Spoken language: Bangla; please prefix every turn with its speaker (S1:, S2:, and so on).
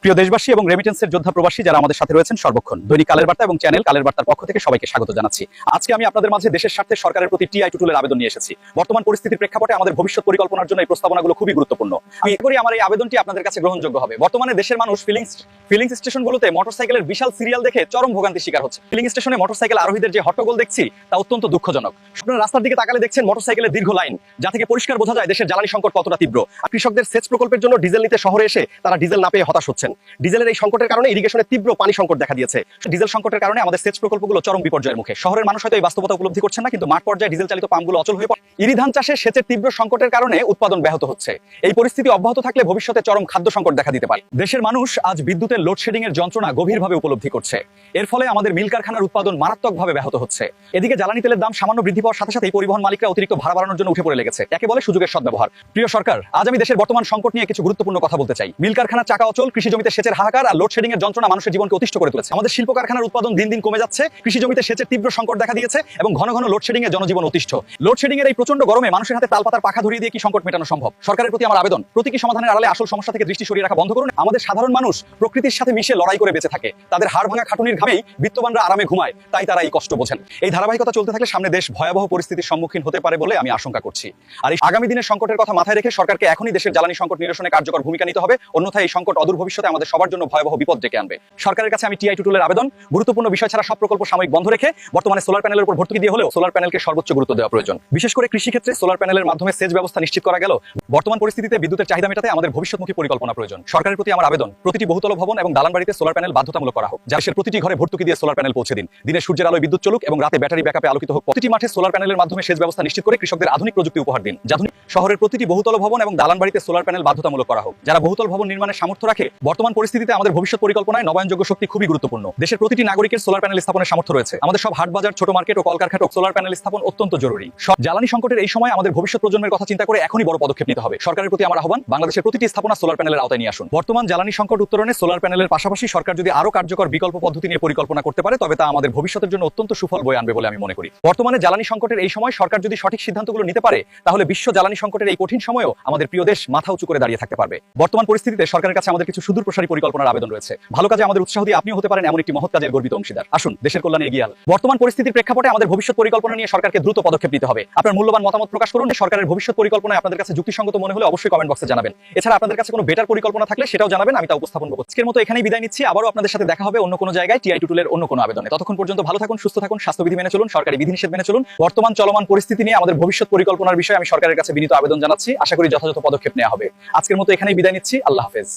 S1: প্রিয় দেশবাসী এবং রেমিটেন্সের যোদ্ধা প্রবাসী যারা আমাদের সাথে রয়েছেন সর্বক্ষণ দৈনিক কালের বার্তা এবং চ্যানেল কালের বার্তার পক্ষ থেকে সবাইকে স্বাগত জানাচ্ছি। আজকে আমি আপনাদের মাঝে দেশের স্বার্থে সরকারের প্রতি টি-2 টুলের আবেদন নিয়ে এসেছি। বর্তমান পরিস্থিতির প্রেক্ষাপটে আমাদের ভবিষ্যৎ পরিকল্পনার জন্য এই প্রস্তাবনাগুলো খুবই গুরুত্বপূর্ণ। আমি আশা করি আমার এই আবেদনটি আপনাদের কাছে গ্রহণযোগ্য হবে। বর্তমানে দেশের মানুষ ফিলিং স্টেশনগুলোতে মোটরসাইকেলের বিশাল সিরিয়াল দেখে চরম ভোগান্তির শিকার হচ্ছে। ফিলিং স্টেশনে মোটরসাইকেল আরোহীদের যে হট্টগোল দেখছি তা অত্যন্ত দুঃখজনক। আপনারা রাস্তার দিকে তাকালে দেখছেন মোটরসাইকেলের দীর্ঘ লাইন, যা থেকে পরিষ্কার বোঝা যায় দেশের জ্বালানি সংকট কতটা তীব্র। কৃষকদের সেচ প্রকল্পের জন্য ডিজেল নিতে শহরে এসে তারা ডিজেল না পেয়ে হতাশ হচ্ছেন। ডিজেলের এই সংকটের কারণে ইরিগেশনের তীব্র পানি সংকট দেখা দিয়েছে। ডিজেল সংকটের কারণে আমাদের সেচ প্রকল্পগুলো চরম বিপর্যয়ের মুখে। শহরের মানুষ হয়তো এই বাস্তবতা উপলব্ধি করছেন না, কিন্তু মাঠ পর্যায়ে ডিজেল চালিত পাম্পগুলো অচল হয়ে পড়ে। ইরি ধান চাষে সেচের তীব্র সংকটের কারণে উৎপাদন ব্যাহত হচ্ছে। এই পরিস্থিতি অব্যাহত থাকলে ভবিষ্যতে চরম খাদ্য সংকট দেখা দিতে পারে। দেশের মানুষ আজ বিদ্যুতের লোডশেডিং এর যন্ত্রণা গভীরভাবে উপলব্ধি করছে। এর ফলে আমাদের মিল কারখানার উৎপাদন মারাত্মকভাবে ব্যাহত হচ্ছে। এদিকে জ্বালানি তেলের দাম সামান্য বৃদ্ধি পাওয়ার সাথে সাথে পরিবহন মালিকরা অতিরিক্ত ভাড়া বাড়ানোর জন্য উঠে পড়ে লেগেছে। একে বলে সুযোগের সদ্ব্যবহার। প্রিয় সরকার, আজ আমি দেশের বর্তমান সংকট নিয়ে কিছু গুরুত্বপূর্ণ কথা বলতে চাই। মিল কারখানার চাকা অচল, কৃষি জমিতে সেচের হাহাকার আর লোডশেডিং এর যন্ত্রণা মানুষের জীবনকে অতিষ্ঠ করে তুলেছে। আমাদের শিল্প কারখানার উৎপাদন দিন দিন কমে যাচ্ছে, কৃষি জমিতে সেচের তীব্র সংকট দেখা দিয়েছে এবং ঘন ঘন লোডশেডিং এ জনজীবন অতিষ্ঠ। লোডশেডিং এর এই প্রচন্ড গরমে মানুষের হাতে তালপাতার পাখা ধরিয়ে দিয়ে কি সংকট মেটানো সম্ভব? সরকারের প্রতি আমার আবেদন, প্রতীকী সমাধানের আড়ালে আসল সমস্যা থেকে দৃষ্টি সরিয়ে রাখা বন্ধ করুন। আমাদের সাধারণ মানুষ প্রকৃতির সাথে মিশে লড়াই করে বেঁচে থাকে। তাদের হাড় ভাঙা খাটুনির ঘামেই বিত্তবানরা আরামে ঘুমায়, তাই তারা এই কষ্ট বোঝেন। এই ধারাবাহিকতা চলতে থাকলে সামনে দেশ ভয়াবহ পরিস্থিতির সম্মুখীন হতে পারে বলে আমি আশঙ্কা করছি। আর এই আগামী দিনের সংকটের কথা মাথায় রেখে সরকারকে এখনই দেশের জ্বালানি সংকট নিরসনে কার্যকর ভূমিকা নিতে হবে, অন্যথায় এই সংকট অদূর ভবিষ্যতে আমাদের সবার জন্য ভয়াবহ বিপদ ডেকে আনবে। সরকারের কাছে আমি টি-2 টুলের আবেদন, গুরুত্বপূর্ণ বিষয় ছাড়া সব প্রকল্প সাময়িক বন্ধ রেখে বর্তমানে সোলার প্যানেলের উপর ভর্তুকি দিয়ে হলেও সোলার প্যানেলকে সর্বোচ্চ গুরুত্ব দেওয়া প্রয়োজন। বিশেষ করে কৃষি ক্ষেত্রে সোলার প্যানেলের মাধ্যমে সেচ ব্যবস্থা নিশ্চিত করা গেল। বর্তমান পরিস্থিতিতে বিদ্যুতের চাহিদা মেটাতে আমাদের ভবিষ্যৎমুখী পরিকল্পনা প্রয়োজন। সরকারের প্রতি আমার আবেদন, প্রতিটি বহুতল ভবন এবং দালান বাড়িতে সোলার প্যানেল বাধ্যতামূলক করা হোক। দেশের প্রতিটি ঘরে ভর্তুকি দিয়ে সোলার প্যানেল পৌঁছে দিন। দিনে সূর্যের আলোয় বিদ্যুৎ চলুক এবং রাতে ব্যাটারি ব্যাকআপে আলোকিত হোক। প্রতিটি মাঠে সোলার প্যানেলের মাধ্যমে সেচ ব্যবস্থা নিশ্চিত করে কৃষকদের আধুনিক প্রযুক্তি উপহার দিন। শহরের প্রতিটি বহুতল ভবন এবং দালান বাড়িতে সোলার প্যানেল বাধ্যতামূলক করা হোক। যারা বহুতল ভবন নির্মাণের সামর্থ্য রাখে, বর্তমান পরিস্থিতিতে আমাদের ভবিষ্যৎ পরিকল্পনায় নবায়নযোগ্য শক্তি খুবই গুরুত্বপূর্ণ। দেশের প্রতিটি নাগরিকের সোলার প্যানেল স্থাপনের সামর্থ্য রয়েছে। আমাদের সব হাট বাজার, ছোট মার্কেট ও কলকারখানায় সোলার প্যানেল স্থাপন অত্যন্ত জরুরি। সব জ্বালানি সংকটের এই সময় আমাদের ভবিষ্যৎ প্রজন্মের কথা চিন্তা করে এখনই বড় পদক্ষেপ নিতে হবে। সরকারের প্রতি আমার আহ্বান, বাংলাদেশের প্রতিটি স্থাপনা সোলার প্যানেলের আওতায় নিয়ে আসুন। বর্তমান জ্বালানি সংকট উত্তরণে সোলার প্যানেলের পাশাপাশি সরকার যদি আরো কার্যকর বিকল্প পদ্ধতি নিয়ে পরিকল্পনা করতে পারে, তবে তা আমাদের ভবিষ্যতের জন্য অত্যন্ত সুফল বয়ে আনবে বলে আমি মনে করি। বর্তমানে জ্বালানি সংকটের এই সময় সরকার যদি সঠিক সিদ্ধান্তগুলো নিতে পারে, তাহলে বিশ্ব জ্বালানি সংকটের এই কঠিন সময়েও আমাদের প্রিয় দেশ মাথা উঁচু করে দাঁড়িয়ে থাকতে পারবে। বর্তমান পরিস্থিতিতে সরকারের কাছে আমাদের কিছু সুদূর প্রসারী পরিকল্পনার আবেদন রয়েছে। ভালো কাজে আমাদের উৎসাহ দিয়ে আপনিও হতে পারেন এমন একটি মহৎ কাজের গর্বিত অংশীদার। আসুন দেশের কল্যাণে এগিয়ে আসুন। বর্তমান পরিস্থিতির প্রেক্ষাপটে আমাদের ভবিষ্যৎ পরিকল্পনা নিয়ে সরকারকে দ্রুত পদক্ষেপ নিতে হবে। আপনার মূল্যবান মতামত প্রকাশ করুন। সরকারের ভবিষ্যৎ পরিকল্পনায় আপনাদের কাছে যুক্তিসঙ্গত মনে হলে অবশ্যই কমেন্ট বক্সে জানাবেন। এছাড়া আপনাদের কাছে কোনো বেটার পরিকল্পনা থাকলে সেটাও জানাবেন, আমি তা উপস্থাপন করব। আজকের মতো এখানেই বিদায় নিচ্ছি। আবারও আপনাদের সাথে দেখা হবে অন্য কোনো জায়গায় টি-2 টুলের অন্য কোনো আবেদনে। ততক্ষণ পর্যন্ত ভালো থাকুন, সুস্থ থাকুন, স্বাস্থ্যবিধি মেনে চলুন, সরকারি বিধিনিষেধ মেনে চলুন। বর্তমান চলমান পরিস্থিতি নিয়ে আমাদের ভবিষ্যৎ পরিকল্পনার বিষয়ে আমি সরকারের কাছে বিনীত আবেদন জানাচ্ছি। আশা করি যথাযথ পদক্ষেপ নেওয়া হবে। আজকের মতো এখানেই বিদায় নিচ্ছি। আল্লাহ হাফেজ।